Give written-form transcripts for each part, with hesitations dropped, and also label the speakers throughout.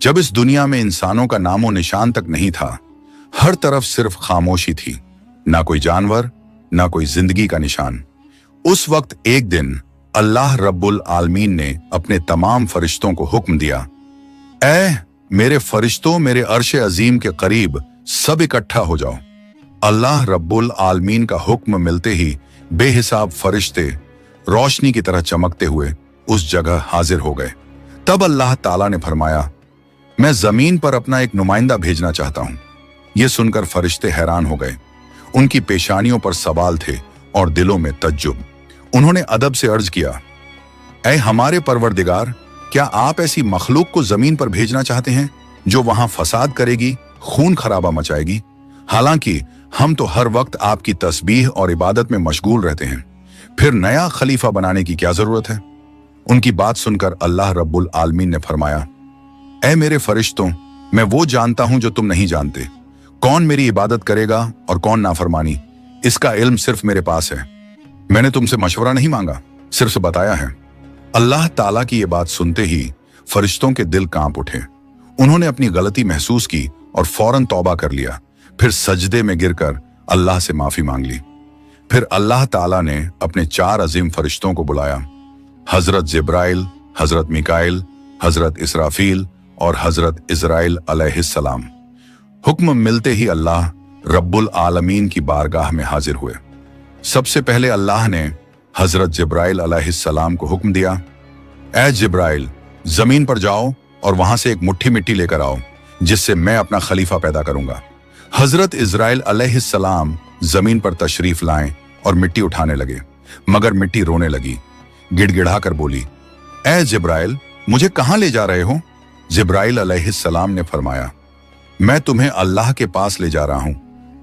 Speaker 1: जब इस दुनिया में इंसानों का नामो निशान तक नहीं था, हर तरफ सिर्फ खामोशी थी, ना कोई जानवर, ना कोई जिंदगी का निशान। उस वक्त एक दिन अल्लाह रब्बुल आलमीन ने अपने तमाम फरिश्तों को हुक्म दिया, ऐ मेरे फरिश्तों, मेरे अर्श अजीम के करीब सब इकट्ठा हो जाओ। अल्लाह रब्बुल आलमीन का हुक्म मिलते ही बेहिसाब फरिश्ते रोशनी की तरह चमकते हुए उस जगह हाजिर हो गए। तब अल्लाह ताला ने फरमाया, मैं जमीन पर अपना एक नुमाइंदा भेजना चाहता हूं। यह सुनकर फरिश्ते हैरान हो गए। उनकी पेशानियों पर सवाल थे और दिलों में तज्जुब। उन्होंने अदब से अर्ज किया, ऐ हमारे परवरदिगार, क्या आप ऐसी मखलूक को जमीन पर भेजना चाहते हैं जो वहां फसाद करेगी, खून खराबा मचाएगी? हालांकि हम तो हर वक्त आपकी तस्बीह और इबादत में मशगूल रहते हैं, फिर नया खलीफा बनाने की क्या जरूरत है? उनकी बात सुनकर अल्लाह रब्बुल आलमीन ने फरमाया, ऐ मेरे फरिश्तों, मैं वो जानता हूं जो तुम नहीं जानते। कौन मेरी इबादत करेगा और कौन नाफरमानी, इसका इल्म सिर्फ मेरे पास है। मैंने तुमसे मशवरा नहीं मांगा, सिर्फ बताया है। अल्लाह ताला की ये बात सुनते ही फरिश्तों के दिल कांप उठे। उन्होंने अपनी गलती महसूस की और फौरन तौबा कर लिया। फिर सजदे में गिरकर अल्लाह से माफी मांग ली। फिर अल्लाह ताला ने अपने 4 अजीम फरिश्तों को बुलाया, हजरत जिब्राइल, हजरत मिकाइल, हजरत इसराफील और हजरत इजराइल अलैहिस्सलाम। हुक्म मिलते ही अल्लाह रब्बुल आलमीन की बारगाह में हाजिर हुए। सबसे पहले अल्लाह ने हजरत जिब्राइल अलैहिस्सलाम को हुक्म दिया, ऐ जिब्राइल, जमीन पर जाओ और वहां से एक मुट्ठी मिट्टी लेकर आओ, जिससे मैं अपना खलीफा पैदा करूंगा। हजरत इजराइल अलैहिस्सलाम जमीन पर तशरीफ लाएं और मिट्टी उठाने लगे, मगर मिट्टी रोने लगी। गिड़गिड़ाकर बोली, ऐ जिब्राइल, मुझे कहां ले जा रहे हो? जिब्राइल अलैहिस्सलाम ने फरमाया, मैं तुम्हें अल्लाह के पास ले जा रहा हूं।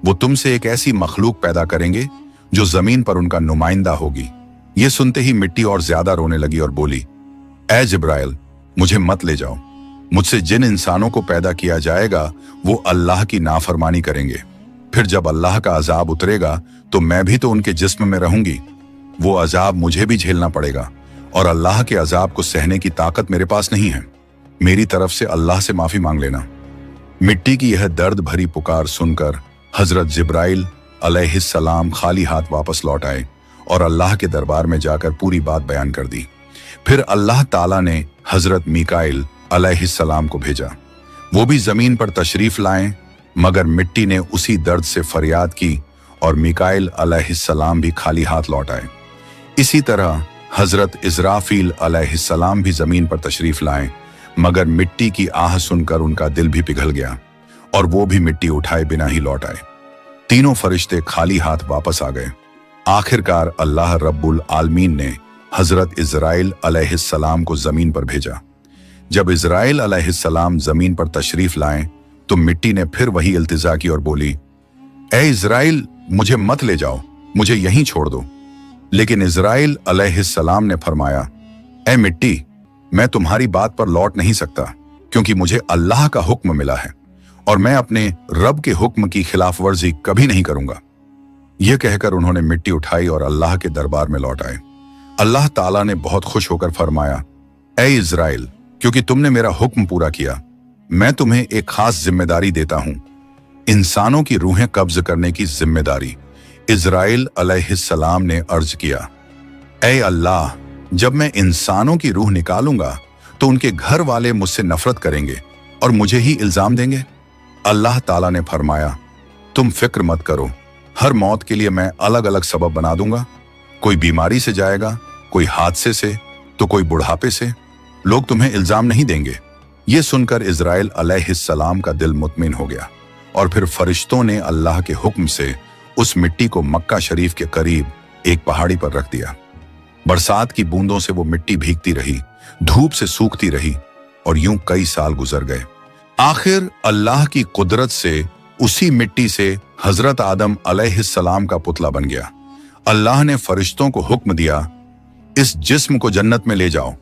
Speaker 1: वो तुमसे एक ऐसी मखलूक पैदा करेंगे जो जमीन पर उनका नुमाइंदा होगी। ये सुनते ही मिट्टी और ज्यादा रोने लगी और बोली, ऐ जिब्राइल, मुझे मत ले जाओ। मुझसे जिन इंसानों को पैदा किया जाएगा वो अल्लाह की नाफरमानी करेंगे। फिर जब अल्लाह का अजाब उतरेगा तो मैं भी तो उनके जिस्म में रहूंगी। वो अजाब मुझे भी झेलना पड़ेगा और अल्लाह के अजाब को सहने की ताकत मेरे पास नहीं है। मेरी तरफ से अल्लाह से माफी मांग लेना। मिट्टी की यह दर्द भरी पुकार सुनकर हजरत जिब्राइल अलैहिस्सलाम खाली हाथ वापस लौट आए और अल्लाह के दरबार में जाकर पूरी बात बयान कर दी। फिर अल्लाह ताला ने हजरत मिकाइल अलैहिस्सलाम को भेजा। वो भी जमीन पर तशरीफ लाएं, मगर मिट्टी ने उसी दर्द से फरियाद की और मिकाइल अलैहिस्सलाम भी खाली हाथ लौट आए। इसी तरह हजरत इजराफील अलैहिस्सलाम भी जमीन पर तशरीफ लाएं, मगर मिट्टी की आह सुनकर उनका दिल भी पिघल गया और वो भी मिट्टी उठाए बिना ही लौट आए। तीनों फरिश्ते खाली हाथ वापस आ गए। आखिरकार अल्लाह रब्बुल आलमीन ने हजरत इजराइल अलैहिस्सलाम को जमीन पर भेजा। जब इजराइल अलैहिस्सलाम जमीन पर तशरीफ लाएं तो मिट्टी ने फिर वही इल्तिजा की और बोली, ऐ इजराइल, मुझे मत ले जाओ, मुझे यहीं छोड़ दो। लेकिन इजराइल अलैहिस्सलाम ने फरमाया, ऐ मिट्टी, मैं तुम्हारी बात पर लौट नहीं सकता, क्योंकि मुझे अल्लाह का हुक्म मिला है और मैं अपने रब के हुक्म की खिलाफ वर्जी कभी नहीं करूंगा। यह कहकर उन्होंने मिट्टी उठाई और अल्लाह के दरबार में लौट आए। अल्लाह ताला ने बहुत खुश होकर फरमाया, ऐ इजराइल, क्योंकि तुमने मेरा हुक्म पूरा किया, मैं तुम्हें एक खास जिम्मेदारी देता हूं, इंसानों की रूहें कब्ज करने की जिम्मेदारी। इजराइल अलैहिस्सलाम ने अर्ज किया, ऐ अल्लाह, जब मैं इंसानों की रूह निकालूंगा तो उनके घर वाले मुझसे नफरत करेंगे और मुझे ही इल्जाम देंगे। अल्लाह ताला ने फरमाया, तुम फिक्र मत करो, हर मौत के लिए मैं अलग अलग सबब बना दूंगा। कोई बीमारी से जाएगा, कोई हादसे से, तो कोई बुढ़ापे से। लोग तुम्हें इल्जाम नहीं देंगे। ये सुनकर इजराइल अलैहिस्सलाम का दिल मुतमिन हो गया और फिर फरिश्तों ने अल्लाह के हुक्म से उस मिट्टी को मक्का शरीफ के करीब एक पहाड़ी पर रख दिया। बरसात की बूंदों से वो मिट्टी भीगती रही, धूप से सूखती रही और यूं कई साल गुजर गए। आखिर अल्लाह की कुदरत से उसी मिट्टी से हजरत आदम अलैहिस्सलाम का पुतला बन गया। अल्लाह ने फरिश्तों को हुक्म दिया, इस जिस्म को जन्नत में ले जाओ।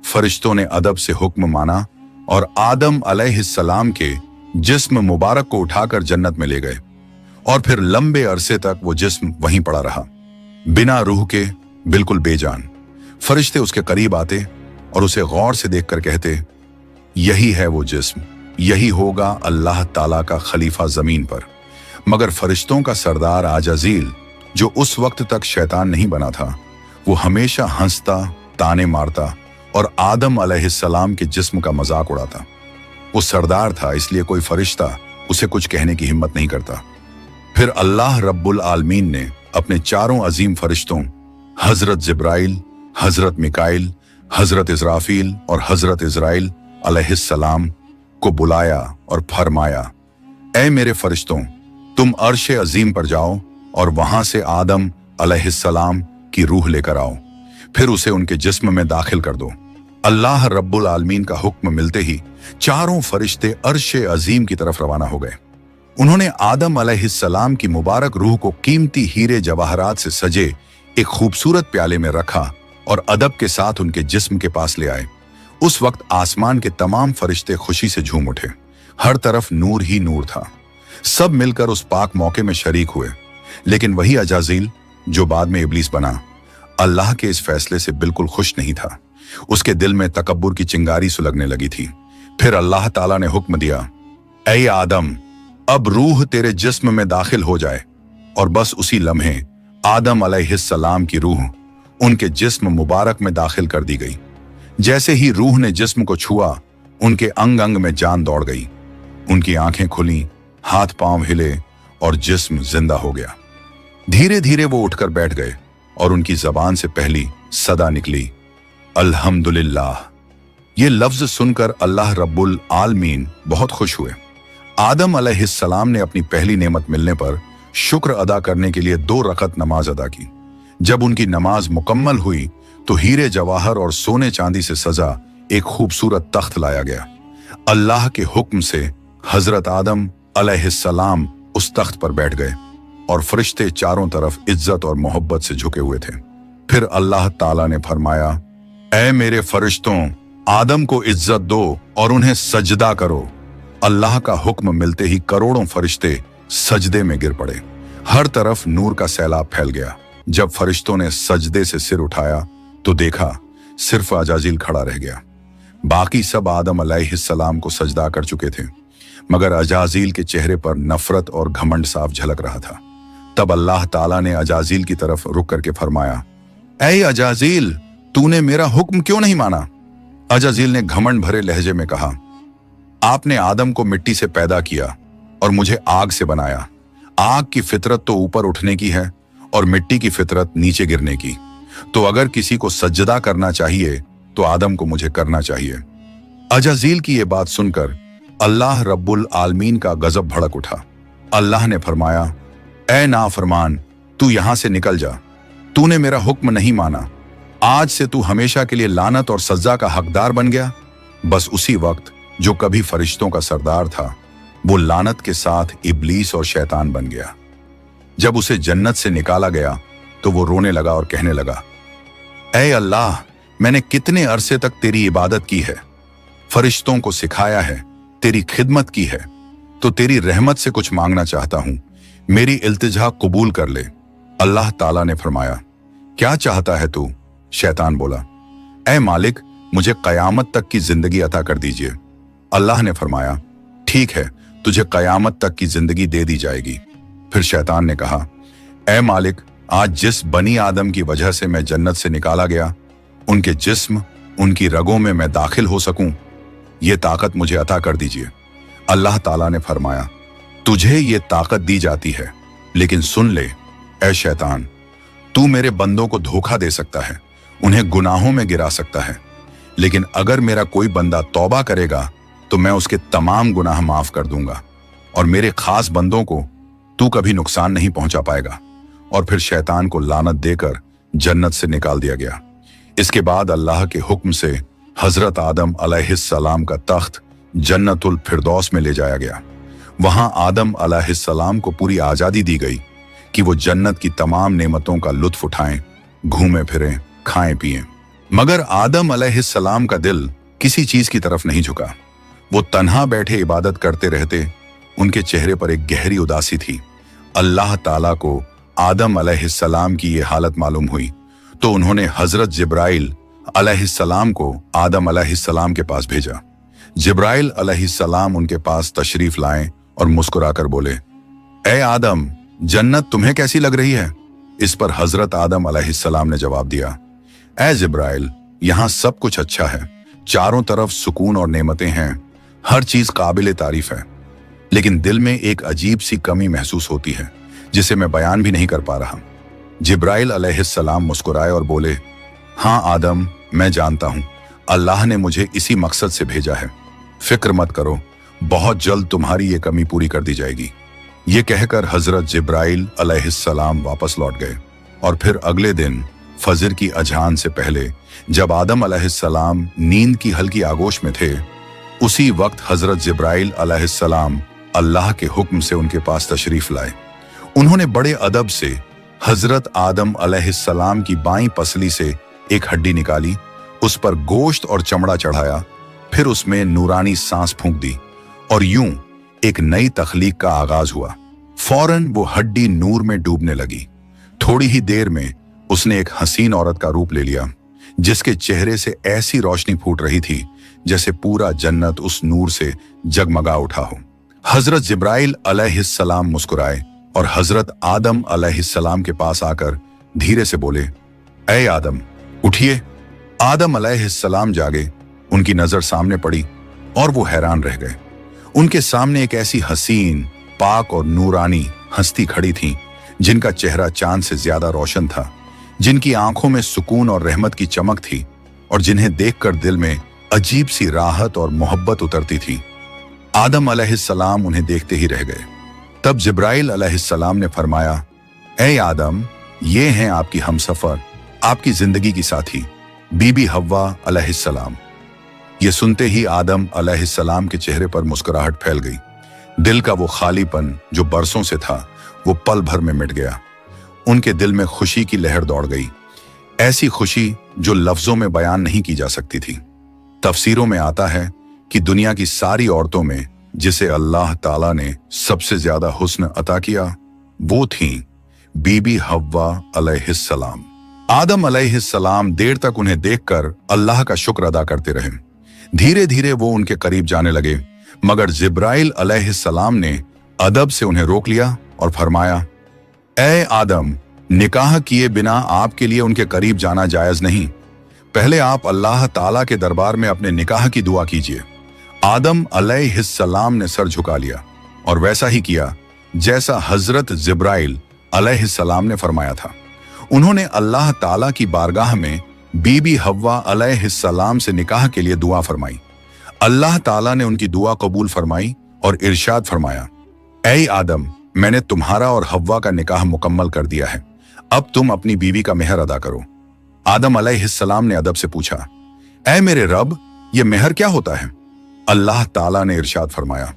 Speaker 1: फरिश्तों ने अदब से हुक्म माना और आदम अलैहिस्सलाम के जिस्म मुबारक को उठाकर जन्नत में ले गए और फिर लंबे अरसे तक वो जिस्म वहीं पड़ा रहा, बिना रूह के, बिल्कुल बेजान। फरिश्ते उसके करीब आते और उसे गौर से देखकर कहते, यही है वो जिस्म, यही होगा अल्लाह ताला का खलीफा जमीन पर। मगर फरिश्तों का सरदार आजाजील, जो उस वक्त तक शैतान नहीं बना था, वो हमेशा हंसता, ताने मारता और आदम अलैहिस्सलाम के जिस्म का मजाक उड़ाता। वो सरदार था, इसलिए कोई फरिश्ता उसे कुछ कहने की हिम्मत नहीं करता। फिर अल्लाह रब्बुल आलमीन ने अपने चारों अजीम फरिश्तों हजरत जिब्राइल, हजरत मिकाइल, हजरत इजराफील और हजरत इजराइल अलैहिस्सलाम को बुलाया और फरमाया, ऐ मेरे फरिश्तों, तुम अर्श अजीम पर जाओ और वहां से आदम अलैहिस्सलाम की रूह लेकर आओ, फिर उसे उनके जिस्म में दाखिल कर दो। अल्लाह रब्बुल आलमीन का हुक्म मिलते ही चारों फरिश्ते अर्श अजीम की तरफ रवाना हो गए। उन्होंने आदम अलैहिस्सलाम की मुबारक रूह को कीमती हीरे जवाहरात से सजे एक खूबसूरत प्याले में रखा और अदब के साथ उनके जिस्म के पास ले आए। उस वक्त आसमान के तमाम फरिश्ते खुशी से झूम उठे। हर तरफ नूर ही नूर था। सब मिलकर उस पाक मौके में शरीक हुए। लेकिन वही अजाजील, जो बाद में इब्लीस बना, अल्लाह के इस फैसले से बिल्कुल खुश नहीं था। उसके दिल में तकब्बुर की चिंगारी सुलगने लगी थी। फिर अल्लाह ताला ने हुक्म दिया, ऐ आदम, अब रूह तेरे जिस्म में दाखिल हो जाए। और बस उसी लम्हे आदम अलैहिस्सलाम की रूह उनके जिस्म मुबारक में दाखिल कर दी गई। जैसे ही रूह ने जिस्म को छुआ, उनके अंग अंग में जान दौड़ गई। उनकी आंखें खुली, हाथ पांव हिले और जिस्म जिंदा हो गया। धीरे धीरे वो उठकर बैठ गए और उनकी जबान से पहली सदा निकली, अल्हम्दुलिल्लाह। ये लफ्ज सुनकर अल्लाह रब्बुल आलमीन बहुत खुश हुए। आदम अलैहिस्सलाम ने अपनी पहली नेमत मिलने पर शुक्र अदा करने के लिए 2 रकत नमाज अदा की। जब उनकी नमाज मुकम्मल हुई तो हीरे जवाहर और सोने चांदी से सजा एक खूबसूरत तख्त लाया गया। अल्लाह के हुक्म से हजरत आदम अलैहिस्सलाम उस तख्त पर बैठ गए और फरिश्ते चारों तरफ इज्जत और मोहब्बत से झुके हुए थे। फिर अल्लाह ताला ने फरमाया, ऐ मेरे फरिश्तों, आदम को इज्जत दो और उन्हें सजदा करो। अल्लाह का हुक्म मिलते ही करोड़ों फरिश्ते सजदे में गिर पड़े। हर तरफ नूर का सैलाब फैल गया। जब फरिश्तों ने सजदे से सिर उठाया तो देखा सिर्फ अजाजील खड़ा रह गया। बाकी सब आदम अलैहिस्सलाम को सजदा कर चुके थे, मगर अजाजील के चेहरे पर नफरत और घमंड साफ झलक रहा था। तब अल्लाह ताला ने अजाजील की तरफ रुक करके फरमाया, ऐ अजाजील, तूने मेरा हुक्म क्यों नहीं माना? अजाजील ने घमंड भरे लहजे में कहा, आपने आदम को मिट्टी से पैदा किया और मुझे आग से बनाया। आग की फितरत तो ऊपर उठने की है और मिट्टी की फितरत नीचे गिरने की। तो अगर किसी को सजदा करना चाहिए तो आदम को मुझे करना चाहिए। अजाजील की यह बात सुनकर अल्लाह रब्बुल आलमीन का गजब भड़क उठा। अल्लाह ने फरमाया, ऐ नाफरमान, तू यहां से निकल जा। तूने मेरा हुक्म नहीं माना। आज से तू हमेशा के लिए लानत और सजा का हकदार बन गया। बस उसी वक्त जो कभी फरिश्तों का सरदार था, वो लानत के साथ इब्लीस और शैतान बन गया। जब उसे जन्नत से निकाला गया तो वो रोने लगा और कहने लगा, ऐ अल्लाह, मैंने कितने अरसे तक तेरी इबादत की है, फरिश्तों को सिखाया है, तेरी खिदमत की है, तो तेरी रहमत से कुछ मांगना चाहता हूं। मेरी इल्तिजा कबूल कर ले। अल्लाह ताला ने फरमाया, क्या चाहता है तू? शैतान बोला, ऐ मालिक, मुझे कयामत तक की जिंदगी अता कर दीजिए। अल्लाह ने फरमाया, ठीक है, तुझे कयामत तक की जिंदगी दे दी जाएगी। फिर शैतान ने कहा, ऐ मालिक, आज जिस बनी आदम की वजह से मैं जन्नत से निकाला गया, उनके जिस्म, उनकी रगों में मैं दाखिल हो सकूं, ये ताकत मुझे अता कर दीजिए। अल्लाह ताला ने फरमाया, तुझे ये ताकत दी जाती है, लेकिन सुन ले ऐ शैतान, तू मेरे बंदों को धोखा दे सकता है, उन्हें गुनाहों में गिरा सकता है, लेकिन अगर मेरा कोई बंदा तौबा करेगा तो मैं उसके तमाम गुनाह माफ कर दूंगा और मेरे खास बंदों को तू कभी नुकसान नहीं पहुंचा पाएगा। और फिर शैतान को लानत देकर जन्नत से निकाल दिया गया। इसके बाद अल्लाह के हुक्म से हजरत आदम अलैहिस्सलाम का तख्त जन्नतुल फिरदौस में ले जाया गया। वहां आदम अलैहिस्सलाम को पूरी आजादी दी गई कि वो जन्नत की तमाम नेमतों का लुत्फ उठाएं, घूमें फिरें, खाएं पिएं। मगर आदम अलैहिस्सलाम का दिल किसी चीज की तरफ नहीं झुका। वो तन्हा बैठे इबादत करते रहते। उनके चेहरे पर एक गहरी उदासी थी। अल्लाह ताला को आदम अलैहिस्सलाम की ये हालत मालूम हुई तो उन्होंने हजरत जिब्राइल अलैहिस्सलाम को आदम अलैहिस्सलाम के पास भेजा। जिब्राइल अलैहिस्सलाम उनके पास तशरीफ लाए और मुस्कुराकर बोले, ए आदम, जन्नत तुम्हें कैसी लग रही है? इस पर हजरत आदम अलैहिस्सलाम ने जवाब दिया, ए जिब्राइल, यहाँ सब कुछ अच्छा है, चारों तरफ सुकून और नेमतें हैं, हर चीज काबिल तारीफ है, लेकिन दिल में एक अजीब सी कमी महसूस होती है जिसे मैं बयान भी नहीं कर पा रहा। जिब्राइल अलैहिस्सलाम मुस्कुराए और बोले, हाँ आदम, मैं जानता हूं, अल्लाह ने मुझे इसी मकसद से भेजा है, फिक्र मत करो, बहुत जल्द तुम्हारी ये कमी पूरी कर दी जाएगी। ये कहकर हजरत जिब्राइल अलैहिस्सलाम वापस लौट गए और फिर अगले दिन फजर की अजान से पहले जब आदम अलैहिस्सलाम नींद की हल्की आगोश में थे, उसी वक्त हजरत जिब्राइल अलैहिस्सलाम अल्लाह के हुक्म से उनके पास तशरीफ लाए। उन्होंने बड़े अदब से हजरत आदम अलैहिस्सलाम की बाईं पसली से एक हड्डी निकाली, उस पर गोश्त और चमड़ा चढ़ाया, फिर उसमें नूरानी सांस फूंक दी और यूं एक नई तख्लीक का आगाज हुआ। फौरन वो हड्डी नूर में डूबने लगी। थोड़ी ही देर में उसने एक हसीन औरत का रूप ले लिया, जिसके चेहरे से ऐसी रोशनी फूट रही थी जैसे पूरा जन्नत उस नूर से जगमगा उठा हो। हजरत जिब्राइल अलैहिस्सलाम मुस्कुराए और हजरत आदम अलैहिस्सलाम के पास आकर धीरे से बोले, ए आदम, उठिए। आदम अलैहिस्सलाम जागे, उनकी नजर सामने पड़ी और वो हैरान रह गए। उनके सामने एक ऐसी हसीन, पाक और नूरानी हस्ती खड़ी थी जिनका चेहरा चांद से ज्यादा रोशन था, जिनकी आंखों में सुकून और रहमत की चमक थी और जिन्हें देखकर दिल में अजीब सी राहत और मोहब्बत उतरती थी। आदम अलैहिस्सलाम उन्हें देखते ही रह गए। तब जिब्राइल अलैहिस्सलाम ने फरमाया, ए आदम, ये हैं आपकी हमसफर, आपकी जिंदगी की साथी, बीबी हव्वा अलैहिस्सलाम। ये सुनते ही आदम अलैहिस्सलाम के चेहरे पर मुस्कुराहट फैल गई। दिल का वो खालीपन जो बरसों से था, वो पल भर में मिट गया। उनके दिल में खुशी की लहर दौड़ गई, ऐसी खुशी जो लफ्जों में बयान नहीं की जा सकती थी। तफसीरों में आता है कि दुनिया की सारी औरतों में जिसे अल्लाह ताला ने सबसे ज्यादा हुस्न अता किया, वो थी बीबी हव्वा अलैहिस्सलाम। आदम अलैहिस्सलाम देर तक उन्हें देखकर अल्लाह का शुक्र अदा करते रहे। धीरे धीरे वो उनके करीब जाने लगे, मगर जिब्राइल अलैहिस्सलाम ने अदब से उन्हें रोक लिया और फरमाया, ए आदम, निकाह किए बिना आपके लिए उनके करीब जाना जायज नहीं। पहले आप अल्लाह ताला के दरबार में अपने निकाह की दुआ कीजिए। आदम अलैहिस्सलाम ने सर झुका लिया और वैसा ही किया जैसा हजरत जिब्राइल अलैहिस्सलाम ने फरमाया था। उन्होंने अल्लाह ताला की बारगाह में बीबी हव्वा अलैहिस्सलाम से निकाह के लिए दुआ फरमाई। अल्लाह ताला ने उनकी दुआ कबूल फरमाई और इरशाद फरमाया, ऐ आदम, मैंने तुम्हारा और हव्वा का निकाह मुकम्मल कर दिया है, अब तुम अपनी बीवी का मेहर अदा करो। आदम अलैहिस्सलाम ने अदब से पूछा, ऐ मेरे रब, ये मेहर क्या होता है? अल्लाह ताला ने इरशाद फरमाया,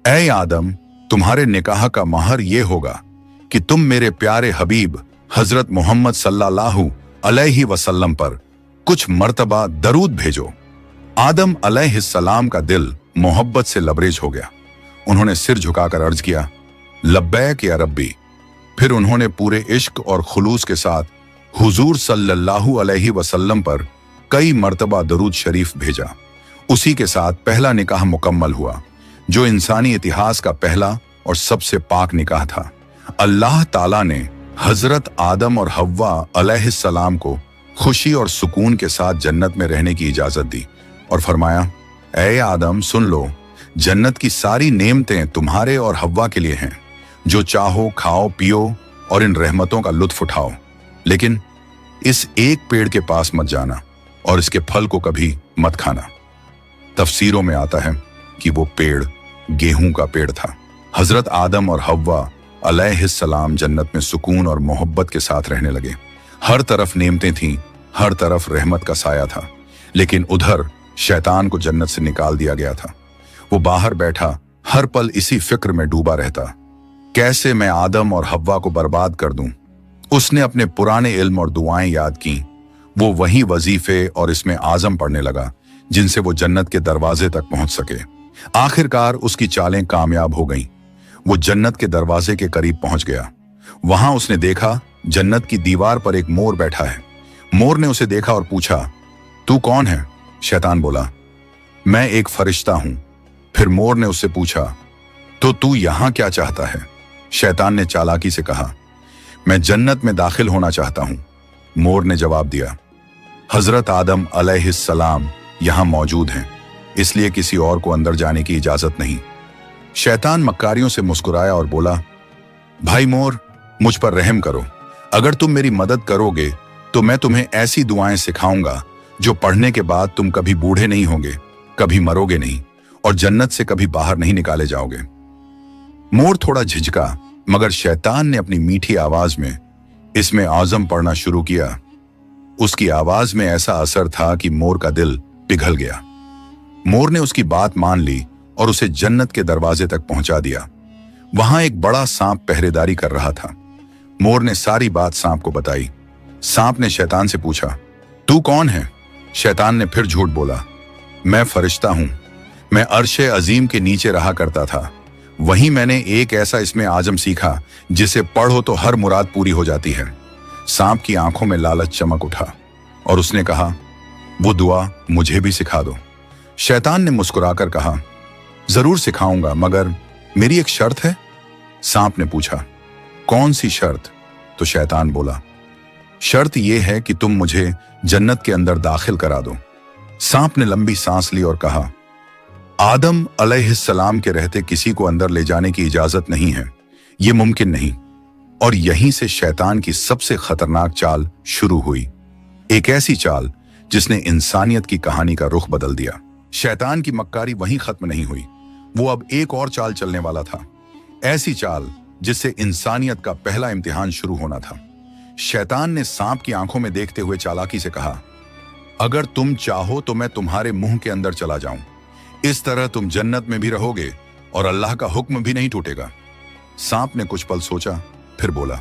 Speaker 1: ऐ आदम, तुम्हारे निकाह का महर ये होगा कि तुम मेरे प्यारे हबीब हजरत मोहम्मद सल्लल्लाहु अलैहि वसल्लम पर कुछ मर्तबा दरूद भेजो। आदम अलैहिस्सलाम का दिल मोहब्बत से लबरेज हो गया। उन्होंने सिर झुकाकर अर्ज किया, लब्बैक या रब्बी। फिर उन्होंने पूरे इश्क और खुलूस के साथ हुजूर सल्लल्लाहु अलैहि वसल्लम पर कई मर्तबा दरूद शरीफ भेजा। उसी के साथ पहला निकाह मुकम्मल हुआ, जो इंसानी इतिहास का पहला और सबसे पाक निकाह था। अल्लाह ताला ने हजरत आदम और हव्वा अलैहिस्सलाम को खुशी और सुकून के साथ जन्नत में रहने की इजाजत दी और फरमाया, ऐ आदम, सुन लो, जन्नत की सारी नेमतें तुम्हारे और हव्वा के लिए हैं। जो चाहो खाओ पियो और इन रहमतों का लुत्फ उठाओ, लेकिन इस एक पेड़ के पास मत जाना और इसके फल को कभी मत खाना। तफसीरों में आता है कि वो पेड़ गेहूं का पेड़ था। हजरत आदम और हव्वा अलैहिस्सलाम जन्नत में सुकून और मोहब्बत के साथ रहने लगे। हर तरफ नेमतें थीं, हर तरफ रहमत का साया था, लेकिन उधर शैतान को जन्नत से निकाल दिया गया था। वो बाहर बैठा हर पल इसी फिक्र में डूबा रहता, कैसे मैं आदम और हव्वा को बर्बाद कर दूं। उसने अपने पुराने इल्म और दुआएं याद की। वो वही वजीफे और इसमें आजम पढ़ने लगा जिनसे वो जन्नत के दरवाजे तक पहुंच सके। आखिरकार उसकी चालें कामयाब हो गईं। वो जन्नत के दरवाजे के करीब पहुंच गया। वहां उसने देखा जन्नत की दीवार पर एक मोर बैठा है। मोर ने उसे देखा और पूछा, तू कौन है? शैतान बोला, मैं एक फरिश्ता हूं। फिर मोर ने उससे पूछा, तो तू यहां क्या चाहता है? शैतान ने चालाकी से कहा, मैं जन्नत में दाखिल होना चाहता हूं। मोर ने जवाब दिया, हजरत आदम अलैहिस्सलाम यहां मौजूद हैं, इसलिए किसी और को अंदर जाने की इजाजत नहीं। शैतान मक्कारियों से मुस्कुराया और बोला, भाई मोर, मुझ पर रहम करो। अगर तुम मेरी मदद करोगे तो मैं तुम्हें ऐसी दुआएं सिखाऊंगा जो पढ़ने के बाद तुम कभी बूढ़े नहीं होगे, कभी मरोगे नहीं और जन्नत से कभी बाहर नहीं निकाले जाओगे। मोर थोड़ा झिझका, मगर शैतान ने अपनी मीठी आवाज में इसमें आज़म पढ़ना शुरू किया। उसकी आवाज में ऐसा असर था कि मोर का दिल पिघल गया। मोर ने उसकी बात मान ली और उसे जन्नत के दरवाजे तक पहुंचा दिया। वहां एक बड़ा सांप पहरेदारी कर रहा था। मोर ने सारी बात सांप को बताई। सांप ने शैतान से पूछा, तू कौन है? शैतान ने फिर झूठ बोला, मैं फरिश्ता हूं। मैं अर्शे अजीम के नीचे रहा करता था। वहीं मैंने एक ऐसा इसमें आजम सीखा जिसे पढ़ो तो हर मुराद पूरी हो जाती है। सांप की आंखों में लालच चमक उठा और उसने कहा, वो दुआ मुझे भी सिखा दो। शैतान ने मुस्कुराकर कहा, जरूर सिखाऊंगा, मगर मेरी एक शर्त है। सांप ने पूछा, कौन सी शर्त? तो शैतान बोला, शर्त यह है कि तुम मुझे जन्नत के अंदर दाखिल करा दो। सांप ने लंबी सांस ली और कहा, आदम अलैहिस्सलाम के रहते किसी को अंदर ले जाने की इजाजत नहीं है, यह मुमकिन नहीं। और यहीं से शैतान की सबसे खतरनाक चाल शुरू हुई, एक ऐसी चाल जिसने इंसानियत की कहानी का रुख बदल दिया। शैतान की मक्कारी वहीं खत्म नहीं हुई, वो अब एक और चाल चलने वाला था, ऐसी चाल जिससे इंसानियत का पहला इम्तिहान शुरू होना था। शैतान ने सांप की आंखों में देखते हुए चालाकी से कहा, अगर तुम चाहो तो मैं तुम्हारे मुंह के अंदर चला जाऊं। इस तरह तुम जन्नत में भी रहोगे और अल्लाह का हुक्म भी नहीं टूटेगा। सांप ने कुछ पल सोचा, फिर बोला,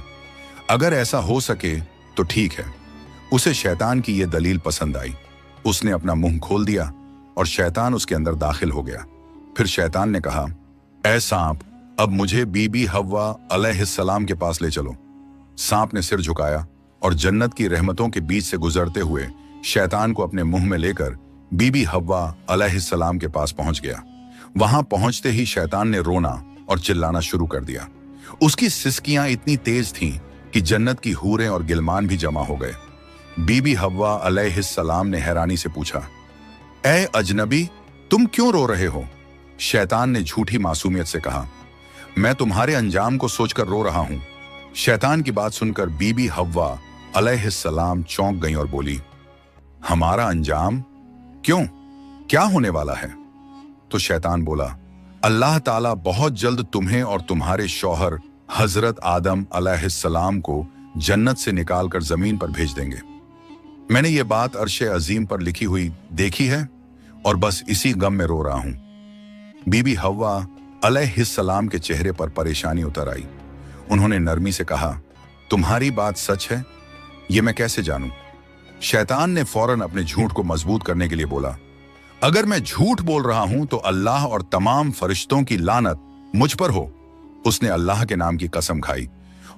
Speaker 1: अगर ऐसा हो सके तो ठीक है। उसे शैतान की यह दलील पसंद आई। उसने अपना मुंह खोल दिया और शैतान उसके अंदर दाखिल हो गया। फिर शैतान ने कहा, ऐ सांप, अब मुझे बीबी हव्वा अलैहिस्सलाम के पास ले चलो। सांप ने सिर झुकाया और जन्नत की रहमतों के बीच से गुजरते हुए शैतान को अपने मुंह में लेकर बीबी हव्वा अलैहिस्सलाम के पास पहुंच गया। वहां पहुंचते ही शैतान ने रोना और चिल्लाना शुरू कर दिया। उसकी सिसकियां इतनी तेज थीं कि जन्नत की हूरें और गिलमान भी जमा हो गए। बीबी हव्वा अलैहिस्सलाम ने हैरानी से पूछा, ऐ अजनबी, तुम क्यों रो रहे हो? शैतान ने झूठी मासूमियत से कहा, मैं तुम्हारे अंजाम को सोचकर रो रहा हूं। शैतान की बात सुनकर बीबी हव्वा अलैहिस्सलाम चौंक गईं और बोली, हमारा अंजाम? क्यों, क्या होने वाला है? तो शैतान बोला, अल्लाह ताला बहुत जल्द तुम्हें और तुम्हारे शौहर हजरत आदम अलैहिस्सलाम को जन्नत से निकालकर जमीन पर भेज देंगे। मैंने ये बात अर्शे अजीम पर लिखी हुई देखी है और बस इसी गम में रो रहा हूं। बीबी हव्वा अलैहिस्सलाम के चेहरे पर परेशानी उतर आई। उन्होंने नरमी से कहा, तुम्हारी बात सच है? ये मैं कैसे जानूं? शैतान ने फौरन अपने झूठ को मजबूत करने के लिए बोला, अगर मैं झूठ बोल रहा हूं तो अल्लाह और तमाम फरिश्तों की लानत मुझ पर हो। उसने अल्लाह के नाम की कसम खाई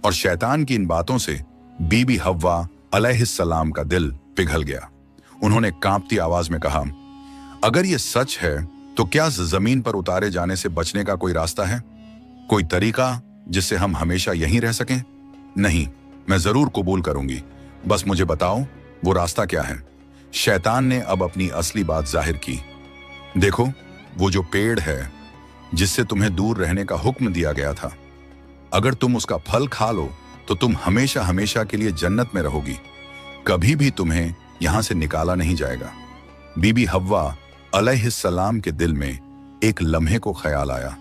Speaker 1: और शैतान की इन बातों से बीबी हव्वा अलैहिस्सलाम का दिल पिघल गया। उन्होंने कांपती आवाज में कहा, अगर ये सच है तो क्या जमीन पर उतारे जाने से बचने का कोई रास्ता है? कोई तरीका जिससे हम हमेशा यहीं रह सकें? नहीं, मैं जरूर कबूल करूंगी, बस मुझे बताओ वो रास्ता क्या है। शैतान ने अब अपनी असली बात जाहिर की। देखो, वो जो पेड़ है जिससे तुम्हें दूर रहने का हुक्म दिया गया था, अगर तुम उसका फल खा लो तो तुम हमेशा हमेशा के लिए जन्नत में रहोगी, कभी भी तुम्हें यहां से निकाला नहीं जाएगा। बीबी हव्वा अलैहिस्सलाम के दिल में एक लम्हे को ख्याल आया,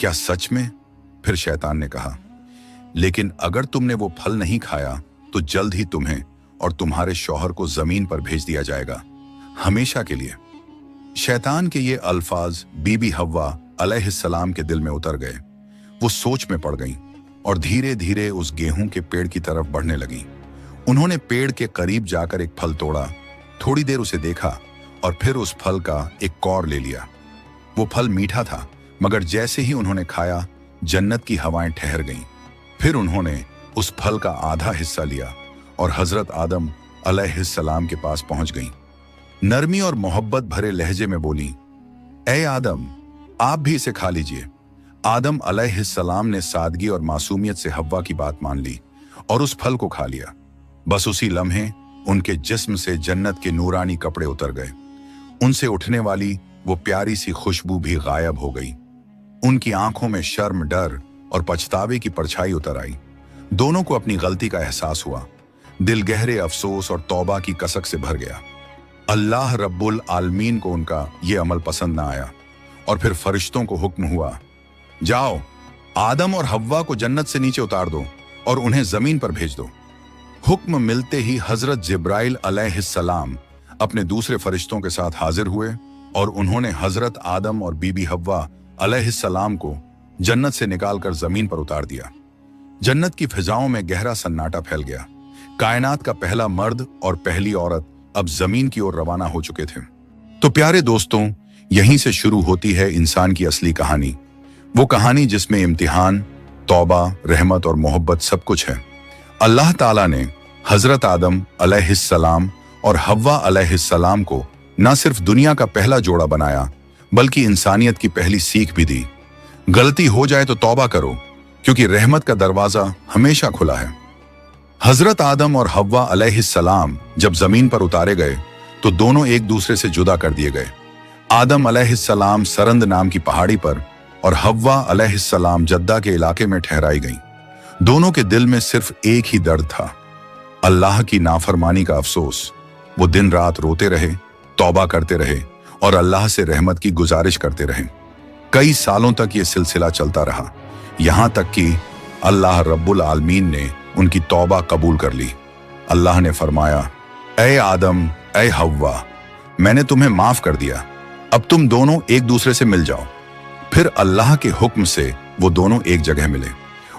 Speaker 1: क्या सच में? फिर शैतान ने कहा, लेकिन अगर तुमने वो फल नहीं खाया तो जल्द ही तुम्हें और तुम्हारे शौहर को जमीन पर भेज दिया जाएगा, हमेशा के लिए। शैतान के ये अल्फाज बीबी हव्वा अलैहिस्सलाम के दिल में उतर गए। वो सोच में पड़ गईं और धीरे धीरे उस गेहूं के पेड़ की तरफ बढ़ने लगीं। उन्होंने पेड़ के करीब जाकर एक फल तोड़ा, थोड़ी देर उसे देखा और फिर उस फल का एक कौर ले लिया। वो फल मीठा था, मगर जैसे ही उन्होंने खाया जन्नत की हवाएं ठहर गईं। फिर उन्होंने उस फल का आधा हिस्सा लिया और हजरत आदम अलैहिस्सलाम के पास पहुंच गईं। नरमी और मोहब्बत भरे लहजे में बोली, ए आदम, आप भी इसे खा लीजिए। आदम अलैहिस्सलाम ने सादगी और मासूमियत से हव्वा की बात मान ली और उस फल को खा लिया। बस उसी लम्हे उनके जिस्म से जन्नत के नूरानी कपड़े उतर गए। उनसे उठने वाली वो प्यारी सी खुशबू भी गायब हो गई। उनकी आंखों में शर्म, डर और पछतावे की परछाई उतर आई। दोनों को अपनी गलती का एहसास हुआ। दिल गहरे अफसोस और तौबा की कसक से भर गया। अल्लाह रब्बुल आलमीन को उनका ये अमल पसंद ना आया और फिर फरिश्तों को हुक्म हुआ, जाओ, आदम और हव्वा को जन्नत से नीचे उतार दो और उन्हें जमीन पर भेज दो। हुक्म मिलते ही हजरत जिब्राइल अलैहिस्सलाम अपने दूसरे फरिश्तों के साथ हाजिर हुए और उन्होंने हजरत आदम और बीबी हव्वा अलैहिस्सलाम को जन्नत से निकालकर जमीन पर उतार दिया। जन्नत की फिजाओं में गहरा सन्नाटा फैल गया। कायनात का पहला मर्द और पहली औरत अब जमीन की ओर रवाना हो चुके थे। तो प्यारे दोस्तों, यहीं से शुरू होती है इंसान की असली कहानी। वो कहानी जिसमें इम्तिहान, तौबा, रहमत और मोहब्बत सब कुछ है। अल्लाह ताला ने हजरत आदम अलैहिस्सलाम और हव्वा अलैहिस्सलाम को न सिर्फ दुनिया का पहला जोड़ा बनाया, बल्कि इंसानियत की पहली सीख भी दी। गलती हो जाए तो तौबा करो, क्योंकि रहमत का दरवाजा हमेशा खुला है। हजरत आदम और हव्वा अलैहिस्सलाम जब जमीन पर उतारे गए तो दोनों एक दूसरे से जुदा कर दिए गए। आदम अलैहिस्सलाम सरंद नाम की पहाड़ी पर और हव्वा अलैहिस्सलाम जद्दा के इलाके में ठहराई गईं। दोनों के दिल में सिर्फ एक ही दर्द था, अल्लाह की नाफरमानी का अफसोस। वो दिन रात रोते रहे, तौबा करते रहे और अल्लाह से रहमत की गुजारिश करते रहे। कई सालों तक ये सिलसिला चलता रहा, यहां तक कि अल्लाह रब्बुल आलमीन ने उनकी तौबा कबूल कर ली। अल्लाह ने फरमाया, ए आदम, ए हव्वा, मैंने तुम्हें माफ कर दिया, अब तुम दोनों एक दूसरे से मिल जाओ। फिर अल्लाह के हुक्म से वो दोनों एक जगह मिले।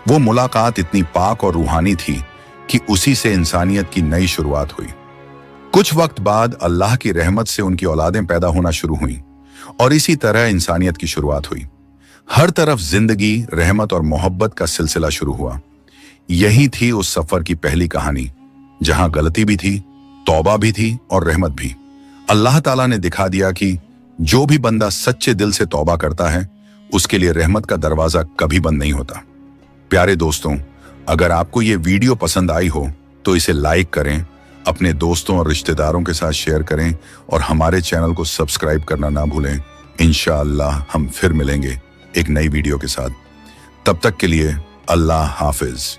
Speaker 1: वो मुलाकात इतनी पाक और रूहानी थी कि उसी से इंसानियत की नई शुरुआत हुई। कुछ वक्त बाद अल्लाह की रहमत से उनकी औलादें पैदा होना शुरू हुईं और इसी तरह इंसानियत की शुरुआत हुई। हर तरफ जिंदगी, रहमत और मोहब्बत का सिलसिला शुरू हुआ। यही थी उस सफर की पहली कहानी, जहां गलती भी थी, तौबा भी थी और रहमत भी। अल्लाह ताला ने दिखा दिया कि जो भी बंदा सच्चे दिल से तौबा करता है, उसके लिए रहमत का दरवाजा कभी बंद नहीं होता। प्यारे दोस्तों, अगर आपको ये वीडियो पसंद आई हो तो इसे लाइक करें, अपने दोस्तों और रिश्तेदारों के साथ शेयर करें और हमारे चैनल को सब्सक्राइब करना ना भूलें। इंशाअल्लाह हम फिर मिलेंगे एक नई वीडियो के साथ। तब तक के लिए अल्लाह हाफिज।